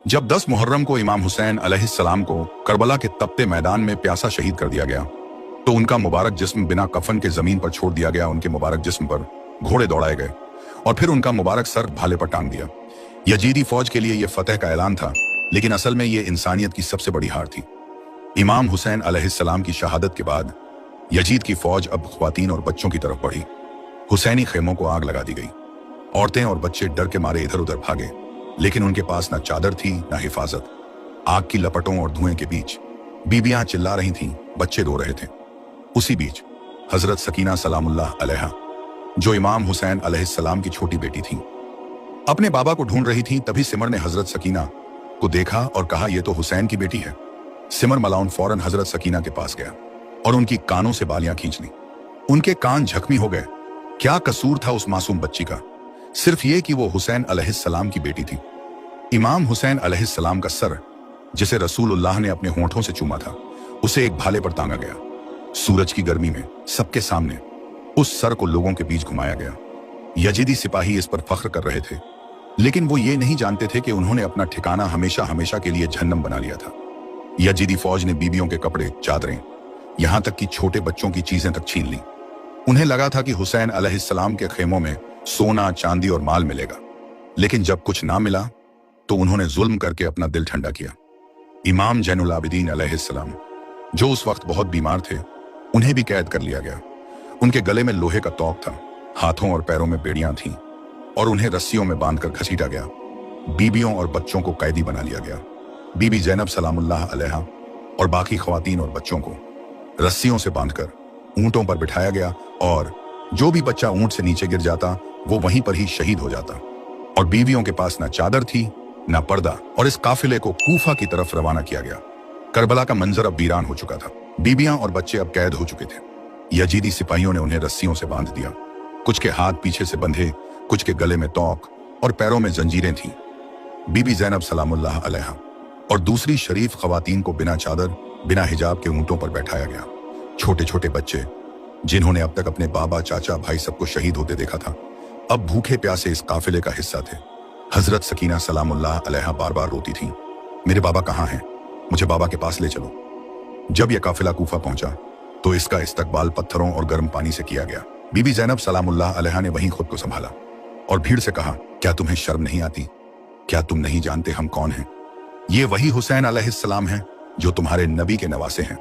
जब 10 मुहर्रम को इमाम हुसैन अलैहिस्सलाम को करबला के तपते मैदान में प्यासा शहीद कर दिया गया तो उनका मुबारक जिस्म बिना कफन के जमीन पर छोड़ दिया गया। उनके मुबारक जिस्म पर घोड़े दौड़ाए गए और फिर उनका मुबारक सर भाले पर टांग दिया। यजीदी फौज के लिए यह फतह का ऐलान था, लेकिन असल में यह इंसानियत की सबसे बड़ी हार थी। इमाम हुसैन अलैहिस्सलाम की शहादत के बाद यजीद की फौज अब ख्वातीन और बच्चों की तरफ बढ़ी। हुसैनी खेमों को आग लगा दी गई। औरतें और बच्चे डर के मारे इधर उधर भागे, लेकिन उनके पास ना चादर थी ना हिफाजत। आग की लपटों और धुएं के बीच बीबियां चिल्ला रही थीं, बच्चे रो रहे थे। उसी बीच हजरत सकीना सलामुल्लाह अलैहा, जो इमाम हुसैन अलैहिस्सलाम की छोटी बेटी थी, अपने बाबा को ढूंढ रही थी। तभी सिमर ने हजरत सकीना को देखा और कहा, यह तो हुसैन की बेटी है। सिमर मलाउन फौरन हजरत सकीना के पास गया और उनकी कानों से बालियां खींच ली। उनके कान जख्मी हो गए। क्या कसूर था उस मासूम बच्ची का? सिर्फ ये कि वो हुसैन अलैहिस्सलाम की बेटी थी। इमाम हुसैन अलैहिस्सलाम का सर, जिसे रसूलुल्लाह ने अपने होंठों से चूमा था, उसे एक भाले पर टांगा गया। सूरज की गर्मी में सबके सामने उस सर को लोगों के बीच घुमाया गया। यजीदी सिपाही इस पर फख्र कर रहे थे, लेकिन वो ये नहीं जानते थे कि उन्होंने अपना ठिकाना हमेशा हमेशा के लिए जहन्नम बना लिया था। यजीदी फौज ने बीबियों के कपड़े, चादरें, यहां तक कि छोटे बच्चों की चीजें तक छीन ली। उन्हें लगा था कि हुसैन अलैहिस्सलाम के खेमों में सोना, चांदी और माल मिलेगा, लेकिन जब कुछ ना मिला तो उन्होंने जुल्म करके अपना दिल ठंडा किया। इमाम जैनुल आबिदीन अलैहिस्सलाम, जो उस वक्त बहुत बीमार थे, उन्हें भी कैद कर लिया गया। उनके गले में लोहे का तोक था, हाथों और पैरों में बेड़ियां थीं और उन्हें रस्सियों में बांधकर घसीटा गया। बीबियों और बच्चों को कैदी बना लिया गया। बीबी जैनब सलामुल्लाह अलैहा और बाकी ख्वातीन और बच्चों को रस्सियों से बांधकर ऊंटों पर बिठाया गया और जो भी बच्चा ऊंट से नीचे गिर जाता वो वहीं पर ही शहीद हो जाता। और बीवियों के पास ना चादर थी ना पर्दा, और इस काफिले को कूफा की तरफ रवाना किया गया। करबला का मंजर अब वीरान हो चुका था। बीबियां और बच्चे अब कैद हो चुके थे। यजीदी सिपाहियों ने उन्हें रस्सियों से बांध दिया। कुछ के हाथ पीछे से बंधे, कुछ के गले में तोक और पैरों में जंजीरें थीं। बीबी जैनब सलामुल्लाह अलैहा और दूसरी शरीफ खवातीन को बिना चादर, बिना हिजाब के ऊंटों पर बैठाया गया। छोटे छोटे बच्चे, जिन्होंने अब तक अपने बाबा, चाचा, भाई सबको शहीद होते देखा था, अब भूखे प्यासे इस काफिले का हिस्सा थे। हजरत सकीना सलामुल्लाह अलैहा बार बार रोती थीं, मेरे बाबा कहाँ हैं? मुझे बाबा के पास ले चलो। जब यह काफिला कूफा पहुंचा तो इसका इस्तकबाल पत्थरों और गर्म पानी से किया गया। बीबी जैनब सलामुल्लाह अलैहा ने वहीं खुद को संभाला और भीड़ से कहा, क्या तुम्हें शर्म नहीं आती? क्या तुम नहीं जानते हम कौन हैं? ये वही हुसैन अलैहिस्सलाम हैं जो तुम्हारे नबी के नवासे हैं,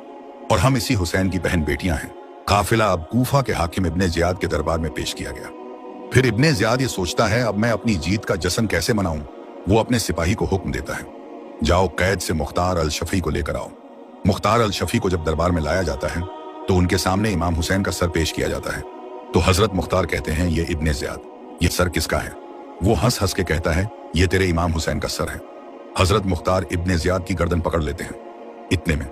और हम इसी हुसैन की बहन बेटियां हैं। काफिला अब कूफा के हाकिम इब्ने ज़ियाद के दरबार में पेश किया गया। फिर इब्ने ज़ियाद ये सोचता है, अब मैं अपनी जीत का जश्न कैसे मनाऊं? वो अपने सिपाही को हुक्म देता है, जाओ कैद से मुख्तार अल शफी को लेकर आओ। मुख्तार अल शफी को जब दरबार में लाया जाता है तो उनके सामने इमाम हुसैन का सर पेश किया जाता है। तो हजरत मुख्तार कहते हैं, ये इब्ने ज़ियाद, ये सर किसका है? वो हंस हंस के कहता है, ये तेरे इमाम हुसैन का सर है। हजरत मुख्तार इब्ने ज़ियाद की गर्दन पकड़ लेते हैं। इतने में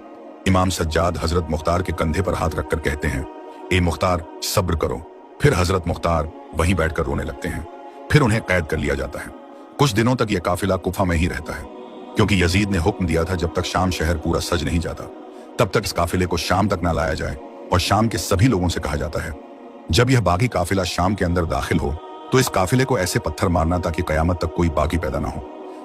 इमाम सज्जाद हजरत मुख्तार के कंधे पर हाथ रखकर कहते हैं, ए मुख्तार सब्र करो। फिर हजरत मुख्तार वहीं बैठकर रोने लगते हैं। फिर उन्हें कैद कर लिया जाता है। कुछ दिनों तक यह काफिला कुफा में ही रहता है, क्योंकि यजीद ने हुक्म दिया था जब तक शाम शहर पूरा सज नहीं जाता तब तक इस काफिले को शाम तक ना लाया जाए। और शाम के सभी लोगों से कहा जाता है, जब यह बागी काफिला शाम के अंदर दाखिल हो तो इस काफिले को ऐसे पत्थर मारना ताकि कयामत तक कोई बाकी पैदा ना हो।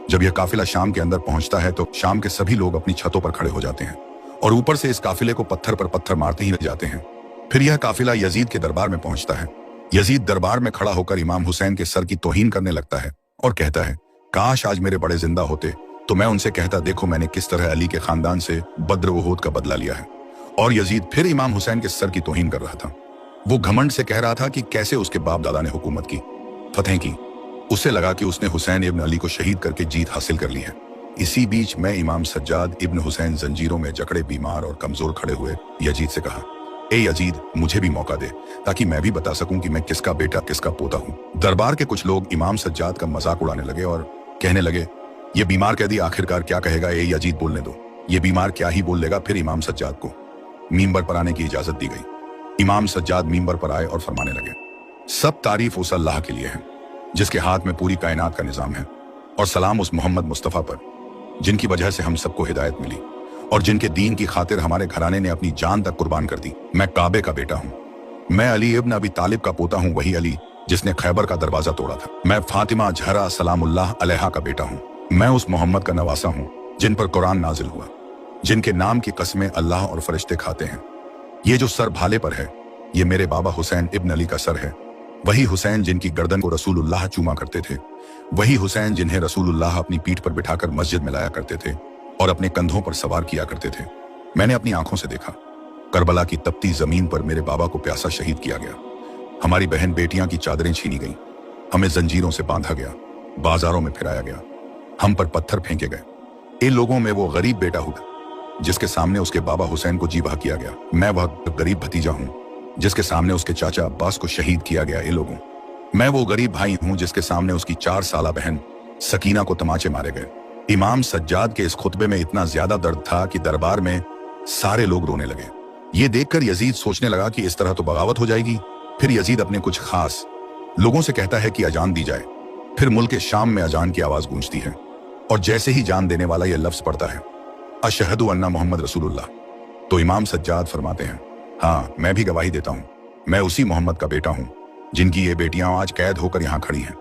जब यह काफिला शाम के अंदर पहुंचता है तो शाम के सभी लोग अपनी छतों पर खड़े हो जाते हैं और ऊपर से इस काफिले को पत्थर पर पत्थर मारते ही जाते हैं। फिर यह काफिला यजीद के दरबार में पहुंचता है। यजीद दरबार में खड़ा होकर इमाम हुसैन के सर की तौहीन करने लगता है और कहता है, काश आज मेरे बड़े जिंदा होते तो मैं उनसे कहता, देखो मैंने किस तरह अली के खानदान से बद्र उहद का बदला लिया है। और यजीद फिर इमाम हुसैन के सर की तौहीन कर रहा था। वो घमंड से कह रहा था कि कैसे उसके बाप दादा ने हुकूमत की, फतेह की। उसे लगा कि उसने हुसैन इब्न अली को शहीद करके जीत हासिल कर ली है। इसी बीच मैं इमाम सज्जाद इब्न हुसैन जंजीरों में जकड़े, बीमार और कमजोर खड़े हुए यजीद से कहा, ए यजीद, मुझे भी मौका दे ताकि मैं भी बता सकूं कि मैं किसका बेटा किसका पोता हूं। दरबार के कुछ लोग इमाम सज्जाद का मजाक उड़ाने लगे और कहने लगे, ये बीमार कैदी आखिरकार क्या कहेगा? ए यजीद, बोलने दो, ये बीमार क्या ही बोल लेगा। फिर इमाम सज्जाद को मींबर पर आने की इजाजत दी गई। इमाम सज्जाद मींबर पर आए और फरमाने लगे, सब तारीफ उस अल्लाह के लिए है जिसके हाथ में पूरी कायनात का निजाम है, और सलाम उस मोहम्मद मुस्तफ़ा पर जिनकी वजह से हम सबको हिदायत मिली और जिनके दीन की खातिर हमारे घराने ने अपनी जान तक कुर्बान कर दी। मैं काबे का बेटा हूँ। मैं अली इब्न अबी तालिब का पोता हूँ, वही अली जिसने खैबर का दरवाजा तोड़ा था। मैं फातिमा जहरा सलामुल्लाह अलैहा का बेटा हूँ। मैं उस मोहम्मद का नवासा हूं जिन पर कुरान नाजिल हुआ, जिनके नाम की कस्में अल्लाह और फरिश्ते खाते हैं। ये जो सर भाले पर है, ये मेरे बाबा हुसैन इब्न अली का सर है। वही हुसैन जिनकी गर्दन को रसूलुल्लाह चूमा करते थे, वही हुसैन जिन्हें रसूलुल्लाह अपनी पीठ पर बिठाकर मस्जिद में लाया करते थे और अपने कंधों पर सवार किया करते थे। मैंने अपनी आंखों से देखा, करबला की तपती जमीन पर मेरे बाबा को प्यासा शहीद किया गया। हमारी बहन बेटियां की चादरें छीनी गईं, हमें जंजीरों से बांधा गया, बाजारों में फिराया गया, हम पर पत्थर फेंके गए। इन लोगों में वो गरीब बेटा हुआ जिसके सामने उसके बाबा हुसैन को जी बहा किया गया। मैं वह गरीब भतीजा हूं जिसके सामने उसके चाचा अब्बास को शहीद किया गया। इन लोगों मैं वो गरीब भाई हूं जिसके सामने उसकी 4 साला बहन सकीना को तमाचे मारे गए। इमाम सज्जाद के इस खुतबे में इतना ज्यादा दर्द था कि दरबार में सारे लोग रोने लगे। ये देखकर यजीद सोचने लगा कि इस तरह तो बगावत हो जाएगी। फिर यजीद अपने कुछ खास लोगों से कहता है कि अजान दी जाए। फिर मुल्क शाम में अजान की आवाज गूंजती है और जैसे ही जान देने वाला यह लफ्ज पढ़ता है, अशहदु अन्ना मोहम्मद रसूलुल्लाह, तो इमाम सज्जाद फरमाते हैं, हाँ मैं भी गवाही देता हूं, मैं उसी मोहम्मद का बेटा हूं जिनकी ये बेटियां आज कैद होकर यहां खड़ी हैं,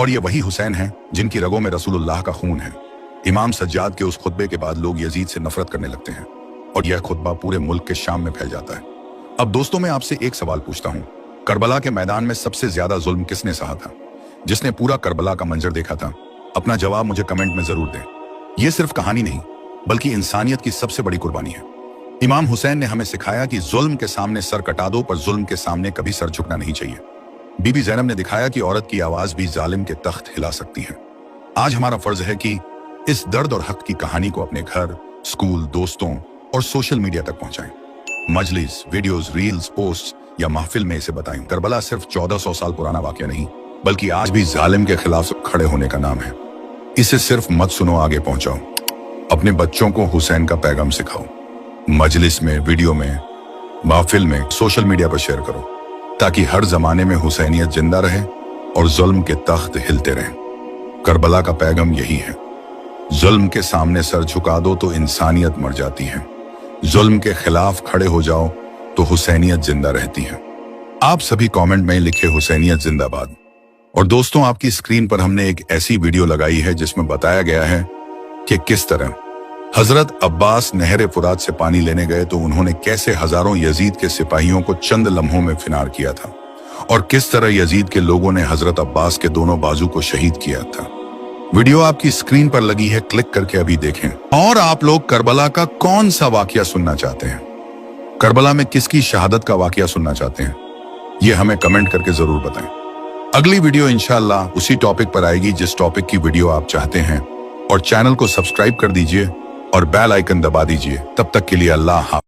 और ये वही हुसैन हैं जिनकी रगों में रसूलुल्लाह का खून है। इमाम सज्जाद के उस खुतबे के बाद लोग यजीद से नफरत करने लगते हैं और यह खुतबा पूरे मुल्क के शाम में फैल जाता है। अब दोस्तों, मैं आपसे एक सवाल पूछता हूं, करबला के मैदान में सबसे ज्यादा जुल्म किसने सहा था? जिसने पूरा करबला का मंजर देखा था, अपना जवाब मुझे कमेंट में जरूर दें। यह सिर्फ कहानी नहीं बल्कि इंसानियत की सबसे बड़ी कुर्बानी है। इमाम हुसैन ने हमें सिखाया कि जुल्म के सामने सर कटा दो, पर जुल्म के सामने कभी सर झुकना नहीं चाहिए। बीबी ज़ैनब ने दिखाया कि औरत की आवाज भी जालिम के तख्त हिला सकती है। आज हमारा फर्ज है कि इस दर्द और हक की कहानी को अपने घर, स्कूल, दोस्तों और सोशल मीडिया तक पहुंचाएं। मजलिस, वीडियोस, रील्स, पोस्ट या महफिल में इसे बताएं। करबला सिर्फ 1400 साल पुराना वाकया नहीं, बल्कि आज भी जालिम के खिलाफ खड़े होने का नाम है। इसे सिर्फ मत सुनो, आगे पहुंचाओ। अपने बच्चों को हुसैन का पैगाम सिखाओ। मजलिस में, वीडियो में, महफिल में, सोशल मीडिया पर शेयर करो, ताकि हर जमाने में हुसैनियत जिंदा रहे और जुल्म के तख्त हिलते रहें। करबला का पैगाम यही है, जुल्म के सामने सर झुका दो तो इंसानियत मर जाती है, जुल्म के खिलाफ खड़े हो जाओ तो हुसैनियत जिंदा रहती है। आप सभी कमेंट में लिखे हुसैनियत जिंदाबाद। और दोस्तों, आपकी स्क्रीन पर हमने एक ऐसी वीडियो लगाई है जिसमें बताया गया है कि किस तरह हजरत अब्बास नहर फुरात से पानी लेने गए तो उन्होंने कैसे हजारों यजीद के सिपाहियों को चंद लम्हों में फिनार किया था, और किस तरह यजीद के लोगों ने हजरत अब्बास के दोनों बाजू को शहीद किया था। वीडियो आपकी स्क्रीन पर लगी है, क्लिक करके अभी देखें। और आप लोग करबला का कौन सा वाकया सुनना चाहते हैं? करबला में किसकी शहादत का वाकया सुनना चाहते हैं? ये हमें कमेंट करके जरूर बताएं। अगली वीडियो इंशाअल्लाह उसी टॉपिक पर आएगी जिस टॉपिक की वीडियो आप चाहते हैं, और चैनल को सब्सक्राइब कर दीजिए और बेल आइकन दबा दीजिए। तब तक के लिए अल्लाह हाफ़िज़।